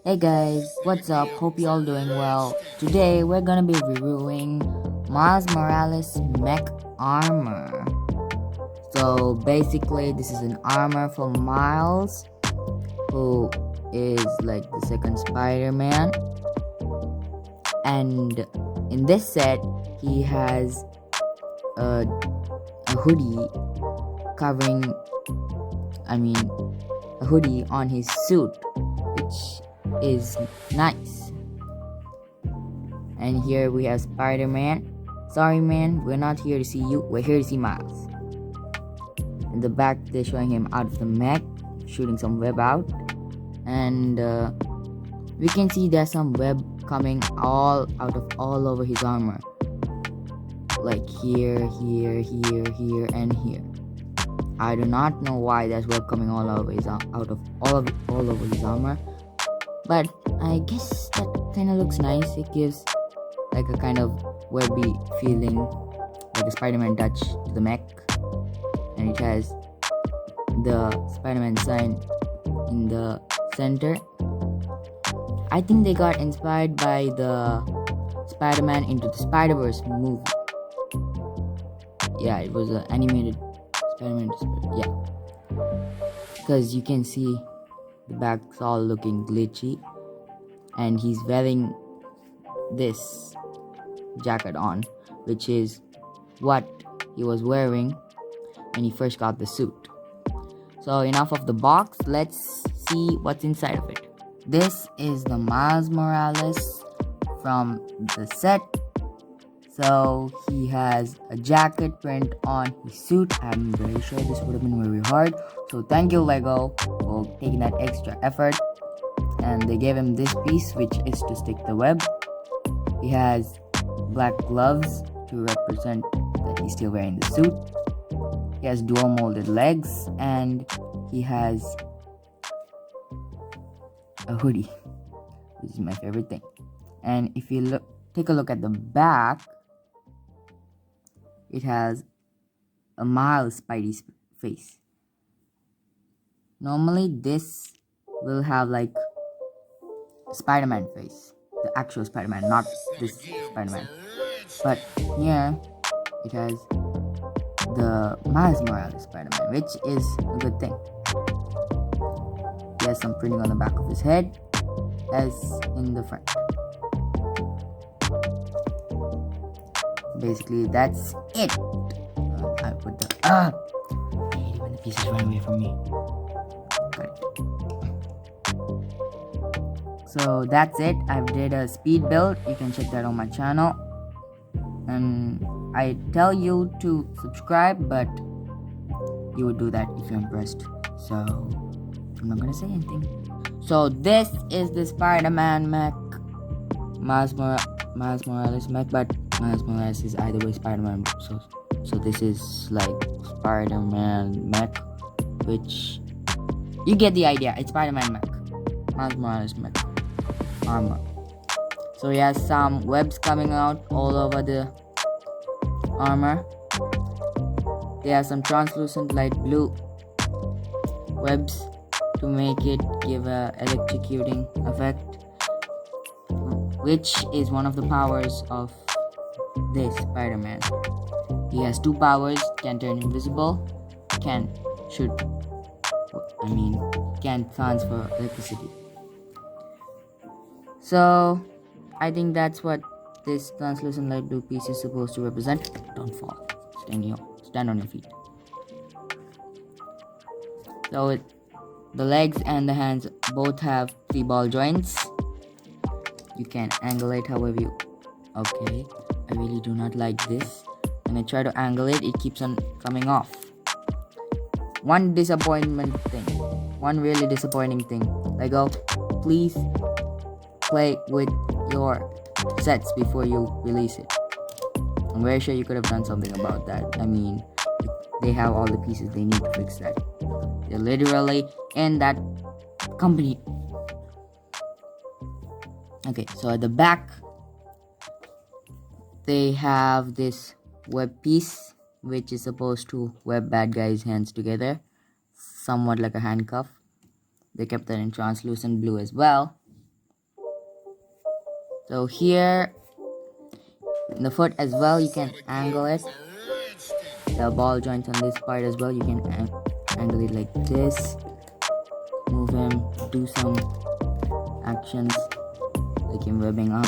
Hey guys, what's up? Hope you all doing well. Today we're gonna be reviewing Miles Morales' Mech Armor. So basically, this is an armor for Miles, who is like the second Spider-Man. And in this set, he has a hoodie covering, a hoodie on his suit, which is nice. And here we have Spider-Man. Sorry man, we're not here to see you, we're here to see Miles. In the back they're showing him out of the mech, shooting some web out. And we can see there's some web coming all over his armor. Like here, here, here, here, and here. I do not know why there's web coming all over his armor. But I guess that kind of looks nice. It gives like a kind of webby feeling, like a Spider-Man touch to the mech. And it has the Spider-Man sign in the center. I think they got inspired by the Spider-Man Into the Spider-Verse movie. Yeah, it was an animated Spider-Man into Spider-Verse. Yeah. Because you can see the back's all looking glitchy, and he's wearing this jacket on, which is what he was wearing when he first got the suit. So enough of the box, let's see what's inside of it. This is the Miles Morales from the set. So he has a jacket print on his suit. I'm very sure this would have been very hard. So thank you Lego for taking that extra effort. And they gave him this piece, which is to stick the web. He has black gloves to represent that he's still wearing the suit. He has dual molded legs, and he has a hoodie, which is my favorite thing. And if you take a look at the back, it has a Miles Spidey face. Normally this will have like Spider-Man face, the actual Spider-Man, not this Spider-Man. But here it has the Miles Morales Spider-Man, which is a good thing. He has some printing on the back of his head as in the front. Basically that's it. I put the I hate it when the pieces run away from me. Got it. So that's it. I did a speed build. You can check that on my channel. And I tell you to subscribe, but you would do that if you're impressed. So I'm not gonna say anything. So this is the Spider-Man mech, Miles Morales mech, but Miles Morales is either way Spider-Man. So this is like Spider-Man mech, which you get the idea. It's Spider-Man mech, Miles Morales mech armor. So he has some webs coming out all over the armor. They have some translucent light blue webs to make it give a electrocuting effect, which is one of the powers of this Spider-Man. He has two powers: can turn invisible, can transfer electricity. So I think that's what this translucent light blue piece is supposed to represent. Don't fall. Stand on your feet. So the legs and the hands both have 3 ball joints. You can angle it however you... Okay, I really do not like this. When I try to angle it, it keeps on coming off. One really disappointing thing. Lego, please play with your sets before you release it. I'm very sure you could have done something about that. I mean, they have all the pieces they need to fix that. They're literally in that company. Okay, so at the back they have this web piece, which is supposed to web bad guys' hands together, somewhat like a handcuff. They kept that in translucent blue as well. So here in the foot as well, you can angle it. The ball joints on this part as well, you can angle it like this. Move him, do some actions like him webbing up.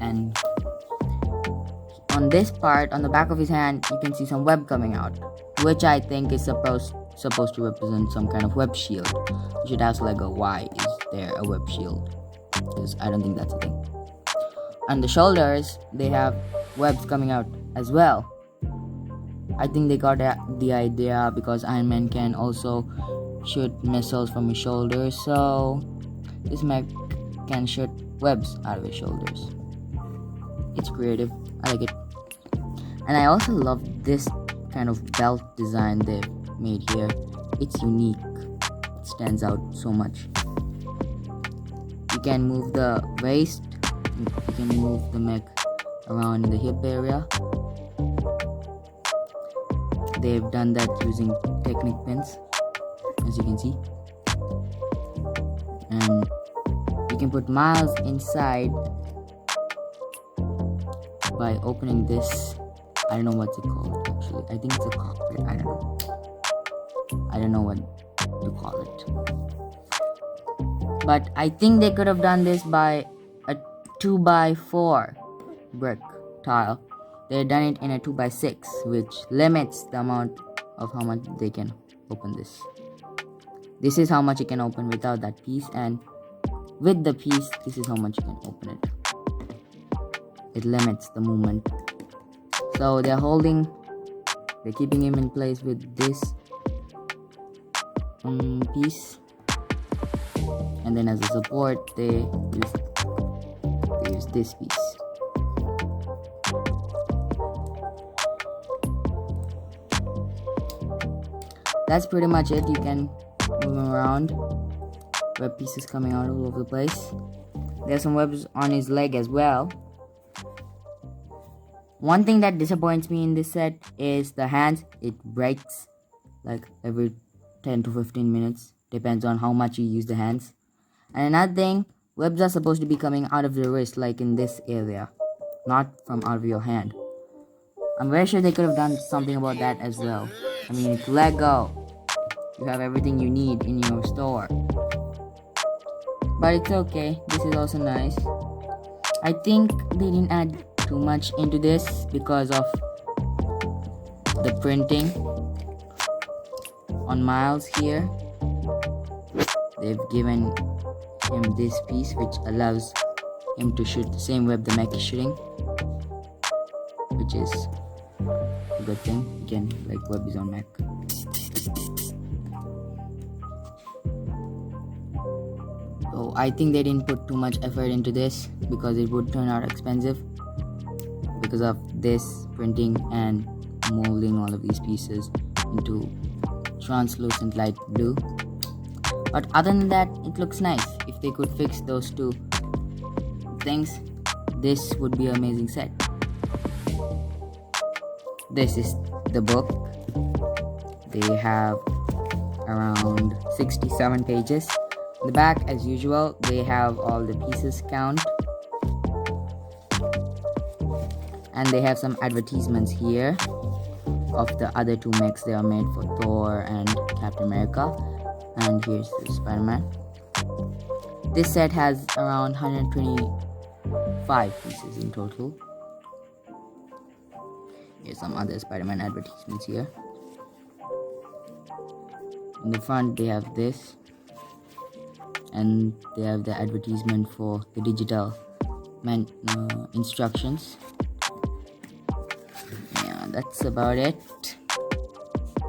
And on this part, on the back of his hand, you can see some web coming out, which I think is supposed to represent some kind of web shield. You should ask like, why is there a web shield? Because I don't think that's a thing. On the shoulders, they have webs coming out as well. I think they got the idea because Iron Man can also shoot missiles from his shoulders, so this mech can shoot webs out of his shoulders. It's creative, I like it. And I also love this kind of belt design they've made here. It's unique, it stands out so much. You can move the waist, you can move the mech around in the hip area. They've done that using Technic pins, as you can see. And you can put Miles inside by opening this. I don't know what's it called actually. I think it's a cockpit. I don't know what to call it. But I think they could have done this by a 2x4 brick tile. They've done it in a 2x6, which limits the amount of how much they can open this. This is how much you can open without that piece, and with the piece, this is how much you can open it. It limits the movement. So they're keeping him in place with this piece, and then as a support, they use this piece. That's pretty much it. You can move him around. Web pieces coming out all over the place. There's some webs on his leg as well. One thing that disappoints me in this set is the hands. It breaks like every 10 to 15 minutes. Depends on how much you use the hands. And another thing, webs are supposed to be coming out of the wrist, like in this area, not from out of your hand. I'm very sure they could have done something about that as well. I mean, it's Lego. You have everything you need in your store. But it's okay. This is also nice. I think they didn't add too much into this because of the printing on Miles here. They've given him this piece which allows him to shoot the same web the mech is shooting, which is a good thing. Again, like web his own mech. So I think they didn't put too much effort into this because it would turn out expensive because of this printing and molding all of these pieces into translucent light blue. But other than that, it looks nice. If they could fix those two things, this would be an amazing set. This is the book. They have around 67 pages. In the back, as usual, they have all the pieces count. And they have some advertisements here of the other two mechs they are made for Thor and Captain America. And here's the Spider-Man. This set has around 125 pieces in total. Here's some other Spider-Man advertisements here. In the front they have this, and they have the advertisement for the digital instructions. Yeah, that's about it.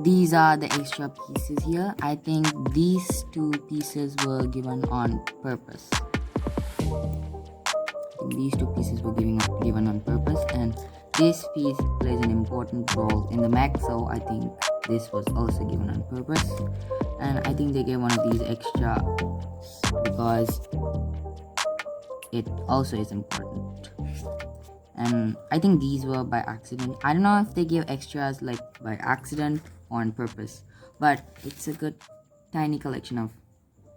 These are the extra pieces here. I think these two pieces were given on purpose. These two pieces were given on purpose, and this piece plays an important role in the mech, so I think this was also given on purpose. And I think they gave one of these extra because it also is important. And I think these were by accident. I don't know if they gave extras like by accident or on purpose, but it's a good tiny collection of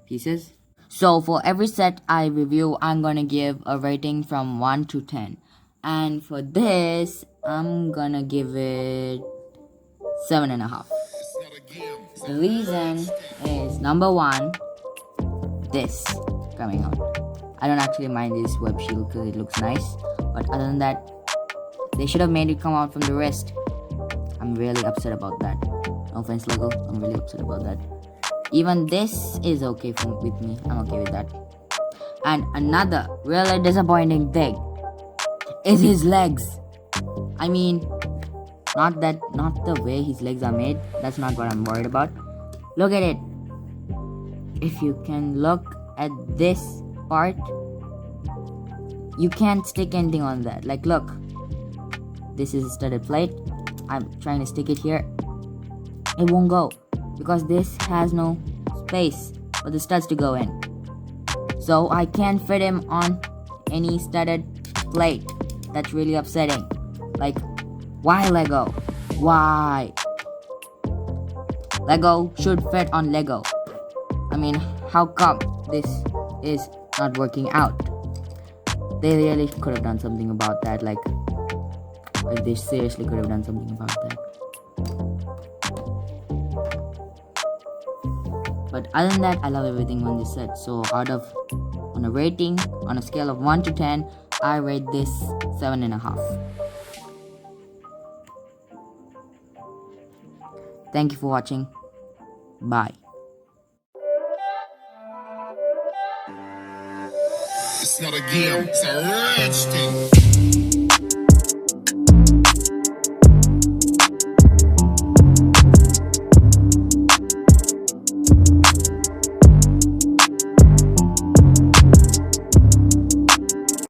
pieces. So for every set I review, I'm gonna give a rating from 1 to 10. And for this, I'm gonna give it 7.5. The reason is, number one, this coming out. I don't actually mind this web shield because it looks nice, but other than that, they should have made it come out from the wrist. I'm really upset about that. No offense, Lego, I'm really upset about that. Even this is okay with me. I'm okay with that. And another really disappointing thing is his legs. I mean, not the way his legs are made. That's not what I'm worried about. Look at it. If you can look at this part, you can't stick anything on that. Like, look, this is a studded plate. I'm trying to stick it here. It won't go because this has no space for the studs to go in. So I can't fit him on any studded plate. That's really upsetting. Like, why Lego? Why? Lego should fit on Lego. I mean, how come this is not working out? They really could have done something about that. Like they seriously could have done something about that. But other than that, I love everything on this set. So on a rating, on a scale of 1 to 10, I rate this 7.5. Thank you for watching. Bye. It's not a game, it's a rich thing.